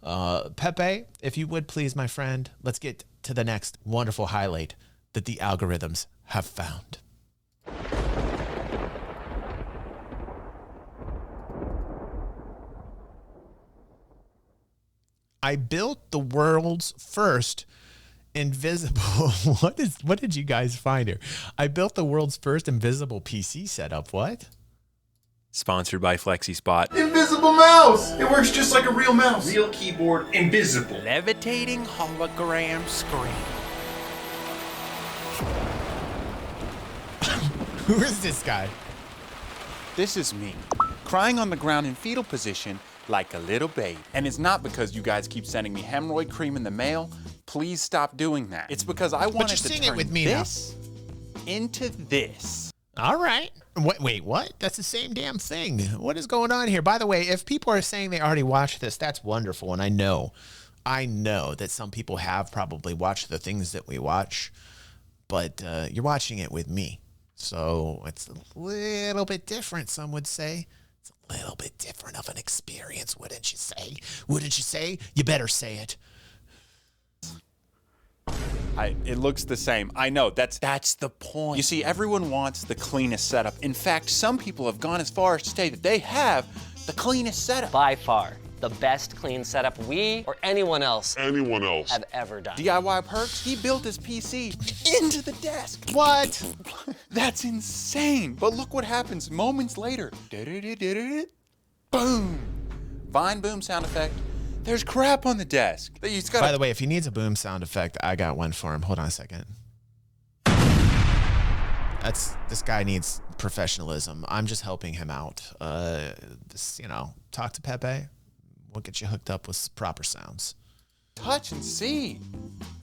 Pepe, if you would please, my friend, let's get to the next wonderful highlight that the algorithms have found. I built the world's first invisible. What did you guys find here? I built the world's first invisible PC setup. What? Sponsored by FlexiSpot. Invisible mouse! It works just like a real mouse. Real keyboard, invisible. Levitating hologram screen. Who is this guy? This is me, crying on the ground in fetal position like a little baby. And it's not because you guys keep sending me hemorrhoid cream in the mail. Please stop doing that. It's because I wanted to turn this into this. All right. Wait, what? That's the same damn thing. What is going on here? By the way, if people are saying they already watched this, that's wonderful. And I know that some people have probably watched the things that we watch, but you're watching it with me. So it's a little bit different, some would say. It's a little bit different of an experience, wouldn't you say? Wouldn't you say? You better say it. It looks the same. I know, that's the point. You see, everyone wants the cleanest setup. In fact, some people have gone as far as to say that they have the cleanest setup. By far, the best clean setup we or anyone else have ever done. DIY Perks, he built his PC into the desk. What? That's insane. But look what happens moments later. Boom. Vine boom sound effect. There's crap on the desk. By the way, if he needs a boom sound effect, I got one for him. Hold on a second. This guy needs professionalism. I'm just helping him out. Talk to Pepe. We'll get you hooked up with proper sounds. Touch and see.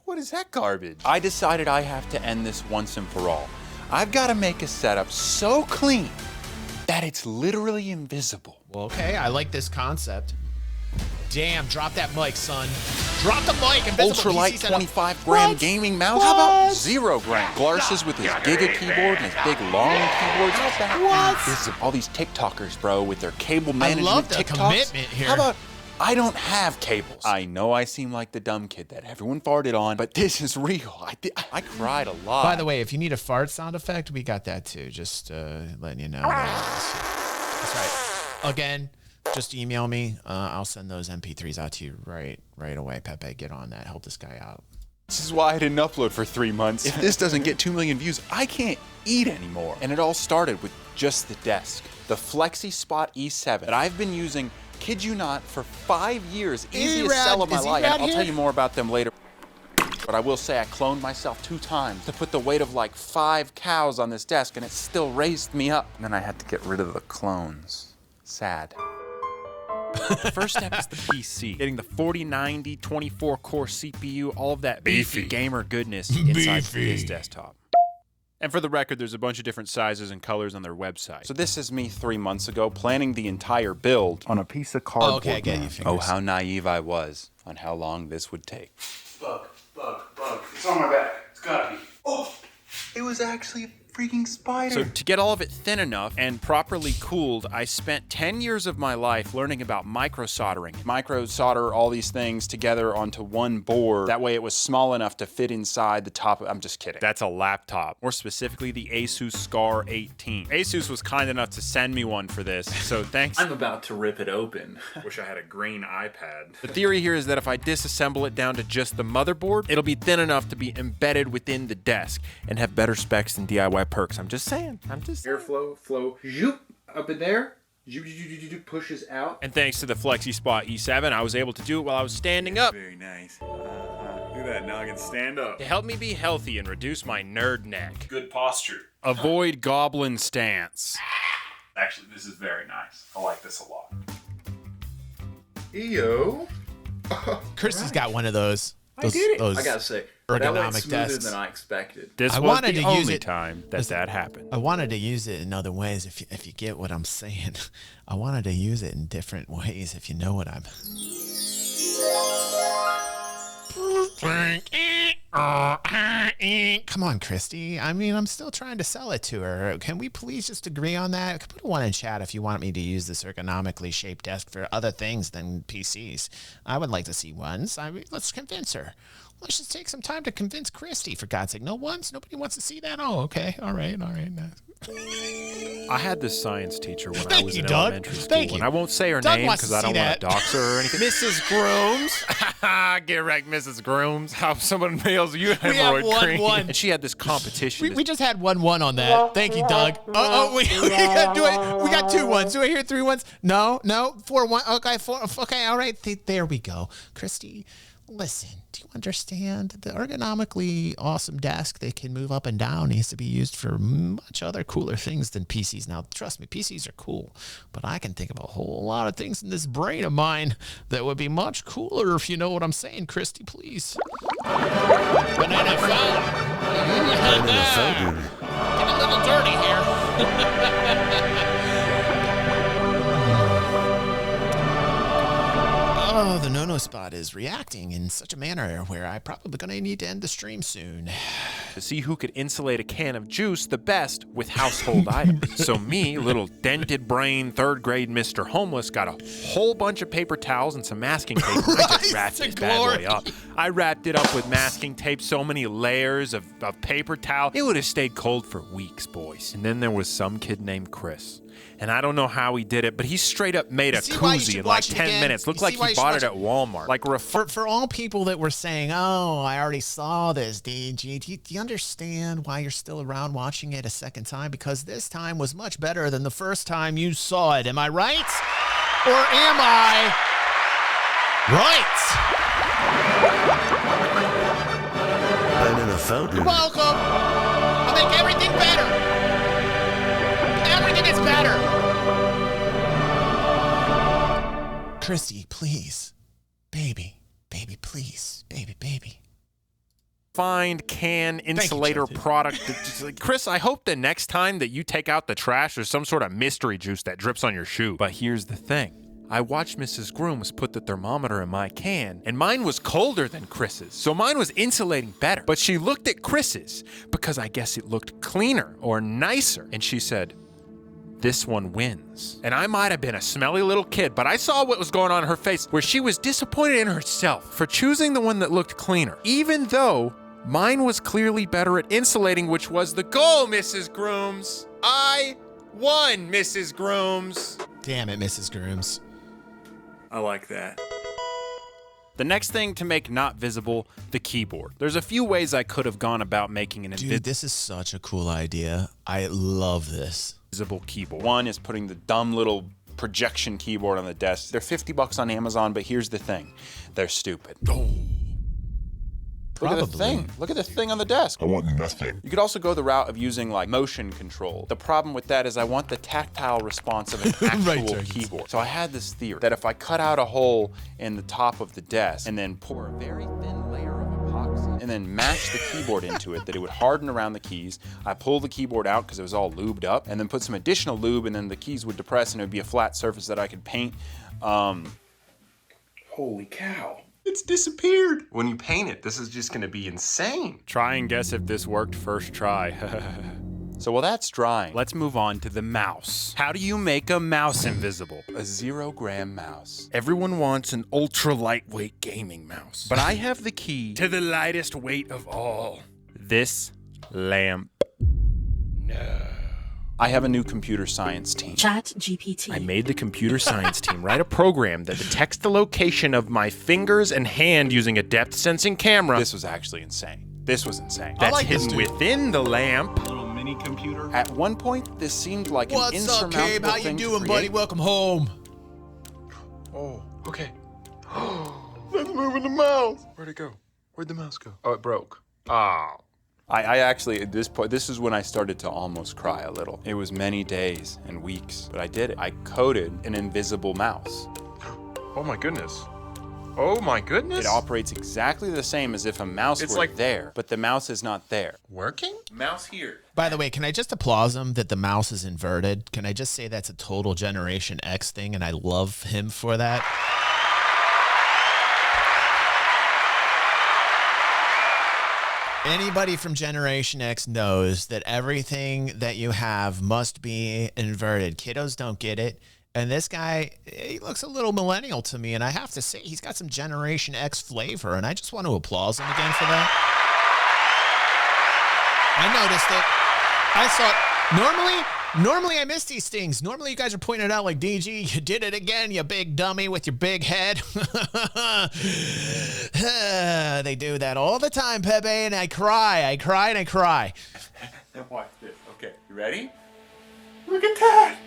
What is that garbage? I decided I have to end this once and for all. I've got to make a setup so clean that it's literally invisible. Well, okay, I like this concept. Damn, drop that mic, son. Drop the mic. Ultralight 25-gram gaming mouse? How about 0 gram? Glarses with his Giga keyboard and his big long keyboards. What? All these TikTokers, bro, with their cable management I love the TikToks. commitment here. How about I don't have cables? I know I seem like the dumb kid that everyone farted on, but this is real. I cried a lot. By the way, if you need a fart sound effect, we got that too. Just letting you know. That's right. Again, just email me. I'll send those MP3s out to you right away. Pepe, get on that. Help this guy out. This is why I didn't upload for 3 months. If this doesn't get 2 million views, I can't eat anymore. And it all started with just the desk. The FlexiSpot E7 that I've been using, kid you not, for 5 years. Easiest sell of my life. I'll tell you more about them later. But I will say I cloned myself 2 times to put the weight of like 5 cows on this desk, and it still raised me up. And then I had to get rid of the clones. Sad. The first step is the PC. Getting the 4090 24-core CPU, all of that beefy gamer goodness inside this desktop. And for the record, there's a bunch of different sizes and colors on their website. So this is me 3 months ago planning the entire build on a piece of cardboard. Oh, okay, I get you. Fingers. Oh, how naive I was on how long this would take. Bug. It's on my back. It's gotta be. Oh, It was actually a freaking spider. So to get all of it thin enough and properly cooled, I spent 10 years of my life learning about micro soldering. Micro solder all these things together onto one board. That way it was small enough to fit inside the top. I'm just kidding. That's a laptop, more specifically the Asus Scar 18. Asus was kind enough to send me one for this, so thanks. I'm about to rip it open. Wish I had a green iPad. The theory here is that if I disassemble it down to just the motherboard, it'll be thin enough to be embedded within the desk and have better specs than DIY Perks. I'm just saying. Airflow, zoop, up in there. Pushes out. And thanks to the FlexiSpot E7, I was able to do it while I was standing up. Very nice. Look at that, now I can stand up. To help me be healthy and reduce my nerd neck. Good posture. Avoid goblin stance. Actually, this is very nice. I like this a lot. Eyo. Kirsty's got one of those. I did it. Those I gotta say, ergonomic that went smoother desks. than I expected. This I was wanted the to use only it- time that happened. I wanted to use it in other ways, if you get what I'm saying. I wanted to use it in different ways, if you know what I'm... Come on, Christy. I mean, I'm still trying to sell it to her. Can we please just agree on that? Put a one in chat if you want me to use this ergonomically shaped desk for other things than PCs. I would like to see ones. Let's convince her. Let's just take some time to convince Christy, for God's sake. No ones? Nobody wants to see that? Oh, okay. All right. I had this science teacher when I Thank was you, in Doug. elementary school. Thank you. And I won't say her Doug name wants to because I don't see want to that. dox her or anything. Mrs. Grooms. Get wrecked, Mrs. Grooms. How someone mails you We have hemorrhoid cream. 1-1. And she had this competition. We just had 1-1 on that. Thank you, Doug. We got do it. We got 2 1s. Do I hear 3 1s? No. 4-1. Okay, 4. Okay, all right. There we go. Christy, listen. Do you understand? The ergonomically awesome desk that can move up and down needs to be used for much other cooler things than PCs. Now, trust me, PCs are cool, but I can think of a whole lot of things in this brain of mine that would be much cooler, if you know what I'm saying. Christy, please. Banana phone. Get a little dirty here. Oh, the no-no spot is reacting in such a manner where I'm probably going to need to end the stream soon. To see who could insulate a can of juice the best with household items. So me, little dented brain, 3rd grade Mr. Homeless, got a whole bunch of paper towels and some masking tape. I just wrapped this bad boy up. I wrapped it up with masking tape, so many layers of paper towel. It would have stayed cold for weeks, boys. And then there was some kid named Chris. And I don't know how he did it, but he straight up made a koozie in like 10 minutes. Looked like he bought it at Walmart. Like for all people that were saying, oh, I already saw this, DG, do you understand why you're still around watching it a second time? Because this time was much better than the first time you saw it. Am I right? Or am I right? I'm in a fountain. You're welcome. I'll make everything better. Everything is better. Christy, please. Baby, please. Baby. Find can insulator product. Chris, I hope the next time that you take out the trash, there's some sort of mystery juice that drips on your shoe. But here's the thing. I watched Mrs. Grooms put the thermometer in my can, and mine was colder than Chris's, so mine was insulating better. But she looked at Chris's because I guess it looked cleaner or nicer, and she said, this one wins. And I might have been a smelly little kid, but I saw what was going on in her face where she was disappointed in herself for choosing the one that looked cleaner, even though mine was clearly better at insulating, which was the goal, Mrs. Grooms. I won, Mrs. Grooms. Damn it, Mrs. Grooms. I like that. The next thing to make not visible, the keyboard. There's a few ways I could have gone about making an Dude, this is such a cool idea. I love this. Invisible keyboard. One is putting the dumb little projection keyboard on the desk. They're $50 on Amazon, but here's the thing. They're stupid. Look at the thing. Look at the thing on the desk. I want nothing. You could also go the route of using like motion control. The problem with that is I want the tactile response of an actual keyboard. So I had this theory that if I cut out a hole in the top of the desk and then pour a very thin layer of epoxy and then mash the keyboard into it, that it would harden around the keys. I pulled the keyboard out because it was all lubed up, and then put some additional lube, and then the keys would depress and it would be a flat surface that I could paint. Holy cow. It's disappeared. When you paint it, this is just gonna be insane. Try and guess if this worked first try. So while that's drying, Let's move on to the mouse. How do you make a mouse invisible? a 0-gram mouse. Everyone wants an ultra lightweight gaming mouse, but I have the key to the lightest weight of all. This lamp. I have a new computer science team. ChatGPT. I made the computer science team write a program that detects the location of my fingers and hand using a depth sensing camera. This was actually insane. This was insane. That's like this hidden dude. within the lamp. Little mini computer. At one point, this seemed like an What's up, insurmountable Cabe? How you thing to doing, buddy? create. Welcome home. Oh, okay. Let's move in the mouse. Where'd it go? Where'd the mouse go? Oh, it broke. Oh. I actually, at this point, this is when I started to almost cry a little. It was many days and weeks, but I did it. I coded an invisible mouse. Oh my goodness. Oh my goodness. It operates exactly the same as if a mouse were like- there, but the mouse is not there. Working? Mouse here. By the way, can I just applaud him that the mouse is inverted? Can I just say that's a total Generation X thing, and I love him for that? Anybody from Generation X knows that everything that you have must be inverted. Kiddos don't get it. And this guy, he looks a little millennial to me. And I have to say, he's got some Generation X flavor. And I just want to applaud him again for that. I noticed it. I saw it. Normally I miss these things. Normally you guys are pointing it out like, DG, you did it again, you big dummy with your big head. They do that all the time, Pepe, and I cry. I cry and I cry. Watch this. Okay, you ready? Look at that!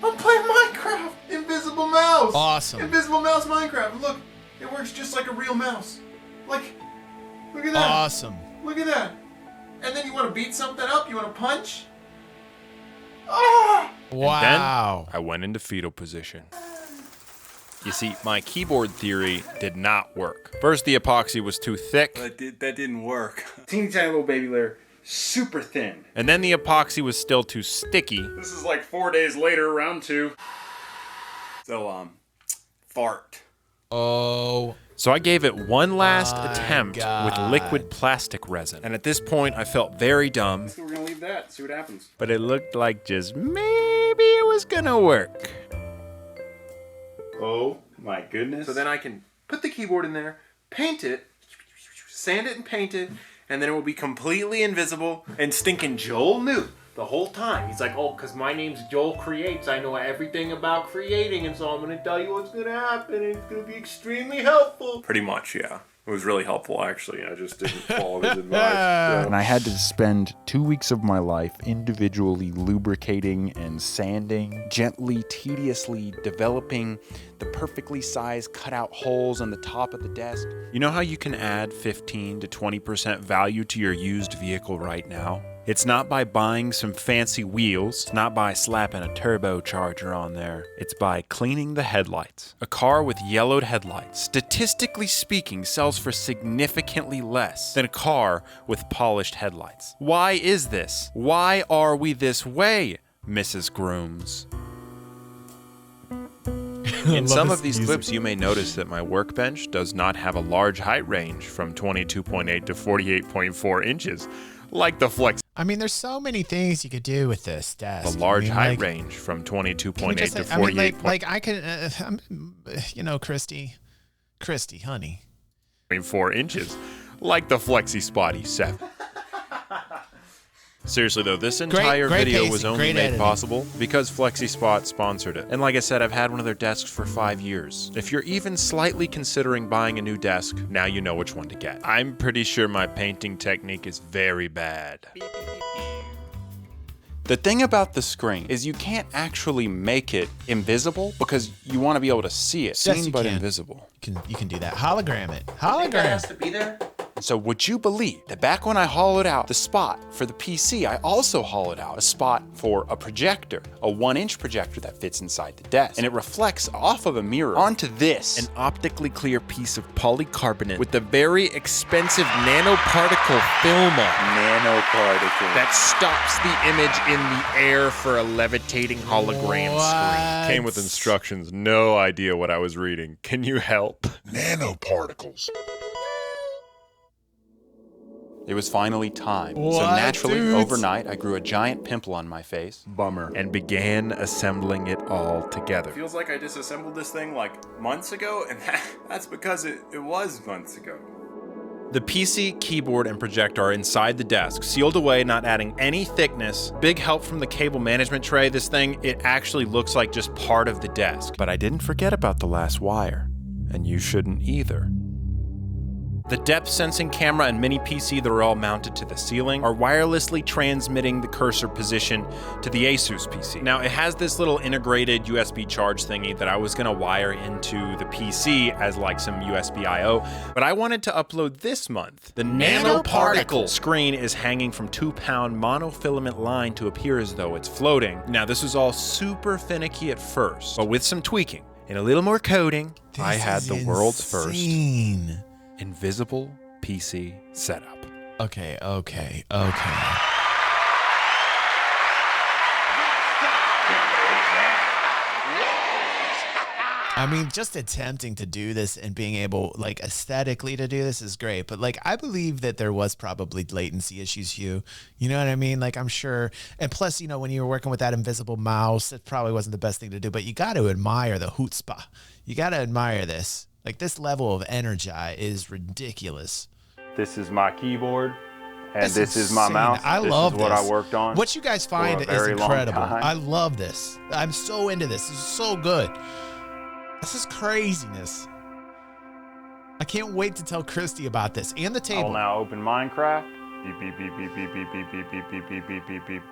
I'm playing Minecraft! Invisible mouse! Awesome. Invisible mouse Minecraft. Look, it works just like a real mouse. Like, look at that. Awesome. Look at that. And then you want to beat something up? You want to punch? Ah! Wow. Then I went into fetal position. You see, my keyboard theory did not work. First, the epoxy was too thick. That didn't work. Teeny tiny little baby layer, super thin. And then the epoxy was still too sticky. This is like 4 days later, round 2. So, fart. Oh. So I gave it one last attempt with liquid plastic resin. And at this point, I felt very dumb. So we're gonna leave that, see what happens. But it looked like just maybe it was gonna work. Oh my goodness. So then I can put the keyboard in there, paint it, sand it and paint it, and then it will be completely invisible. And stinking Joel knew the whole time. He's like, oh, because my name's Joel Creates. I know everything about creating, and so I'm going to tell you what's going to happen, and it's going to be extremely helpful. Pretty much, yeah. It was really helpful, actually. I just didn't follow his advice. And I had to spend 2 weeks of my life individually lubricating and sanding, gently, tediously developing the perfectly sized cutout holes on the top of the desk. You know how you can add 15 to 20% value to your used vehicle right now? It's not by buying some fancy wheels. It's not by slapping a turbocharger on there. It's by cleaning the headlights. A car with yellowed headlights, statistically speaking, sells for significantly less than a car with polished headlights. Why is this? Why are we this way, Mrs. Grooms? In some of these clips, you may notice that my workbench does not have a large height range from 22.8 to 48.4 inches, like the Flex. I mean, there's so many things you could do with this desk. A large height like, range from 22.8 to 48. I mean, like I could, you know, Christy, honey. 4 inches, like the Flexi Spot E7. Seriously though, this entire video was only made possible because Flexi Spot sponsored it. And like I said, I've had one of their desks for 5 years. If you're even slightly considering buying a new desk, now you know which one to get. I'm pretty sure my painting technique is very bad. The thing about the screen is you can't actually make it invisible because you want to be able to see it. Yes, Seen but invisible. You can do that. Hologram it. Hologram. to be there? So would you believe that back when I hollowed out the spot for the PC, I also hollowed out a spot for a projector, a 1-inch projector that fits inside the desk. And it reflects off of a mirror onto this. An optically clear piece of polycarbonate with a very expensive nanoparticle film on Nanoparticle. that stops the image in the air for a levitating hologram screen. Came with instructions, no idea what I was reading. Can you help? Nanoparticles. It was finally time. What, so naturally, dudes? overnight, I grew a giant pimple on my face. Bummer. And began assembling it all together. Feels like I disassembled this thing like months ago, and that's because it was months ago. The PC, keyboard, and projector are inside the desk, sealed away, not adding any thickness. Big help from the cable management tray. This thing, it actually looks like just part of the desk. But I didn't forget about the last wire, and you shouldn't either. The depth sensing camera and mini PC that are all mounted to the ceiling are wirelessly transmitting the cursor position to the Asus PC. Now it has this little integrated USB charge thingy that I was gonna wire into the PC as like some USB I/O, but I wanted to upload this month. The nanoparticle screen is hanging from 2-pound monofilament line to appear as though it's floating. Now this was all super finicky at first, but with some tweaking and a little more coding, I had the world's first invisible PC setup. Okay. I mean, just attempting to do this and being able, like, aesthetically to do this is great. But, like, I believe that there was probably latency issues, Hugh. You know what I mean? Like, I'm sure. And plus, you know, when you were working with that invisible mouse, it probably wasn't the best thing to do. But you got to admire the chutzpah. You got to admire this. Like, this level of energy is ridiculous. This is my keyboard, and That's this is my insane. mouse. I love this is what this. I worked on. What you guys find for a is very long incredible. time. I love this. I'm so into this. This is so good. This is craziness. I can't wait to tell Christy about this and the I table. will now open Minecraft. Beep, beep, beep, beep, beep, beep, beep, beep, beep, beep, beep, beep, beep, beep.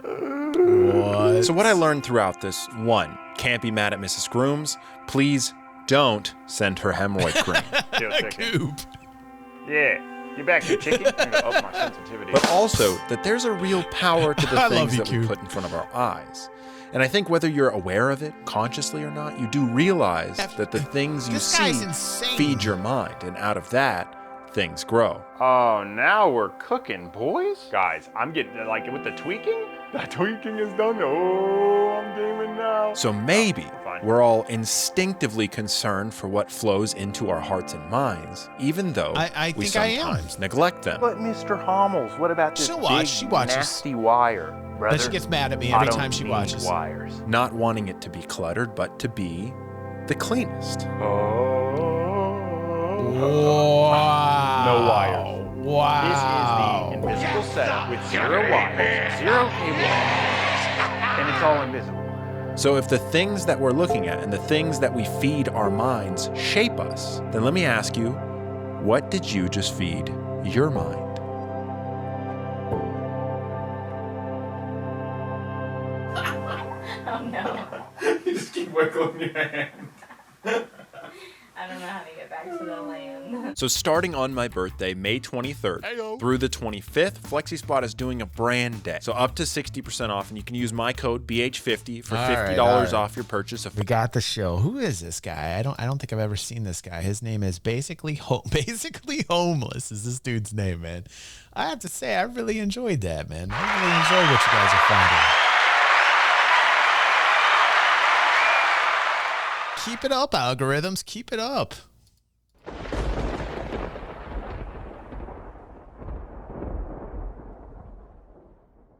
What? So what I learned throughout this, 1, can't be mad at Mrs. Grooms. Please don't send her hemorrhoid cream. Coop. Yeah, get back here, chicken. I'm gonna up my sensitivity. But also that there's a real power to the I love things you, that we Coop. put in front of our eyes. And I think whether you're aware of it, consciously or not, you do realize that the things you This guy's see insane. feed your mind, and out of that, things grow. Oh, now we're cooking, boys. Guys, I'm getting, like, with the tweaking? That tweaking is done. Oh, I'm gaming now. So maybe Fine. we're all instinctively concerned for what flows into our hearts and minds, even though I we think I am. sometimes neglect them. But Mr. Hommels, what about this She'll watch. big, She watches. nasty wire, brother? Then she gets mad at me I every don't time she need watches. wires. Not wanting it to be cluttered, but to be the cleanest. Wow. No wires. Wow. This is the invisible setup with 0 wires, 0 cable, and it's all invisible. So if the things that we're looking at and the things that we feed our minds shape us, then let me ask you, what did you just feed your mind? Oh no. You just keep wiggling your hand. I don't know how to get back to the land. So starting on my birthday, May 23rd, through the 25th, FlexiSpot is doing a brand day. So up to 60% off, and you can use my code BH50 for $50 all right. off your purchase of We got the show. Who is this guy? I don't think I've ever seen this guy. His name is basically homeless is this dude's name, man. I have to say, I really enjoyed that, man. I really enjoyed what you guys are finding. Keep it up, algorithms. Keep it up.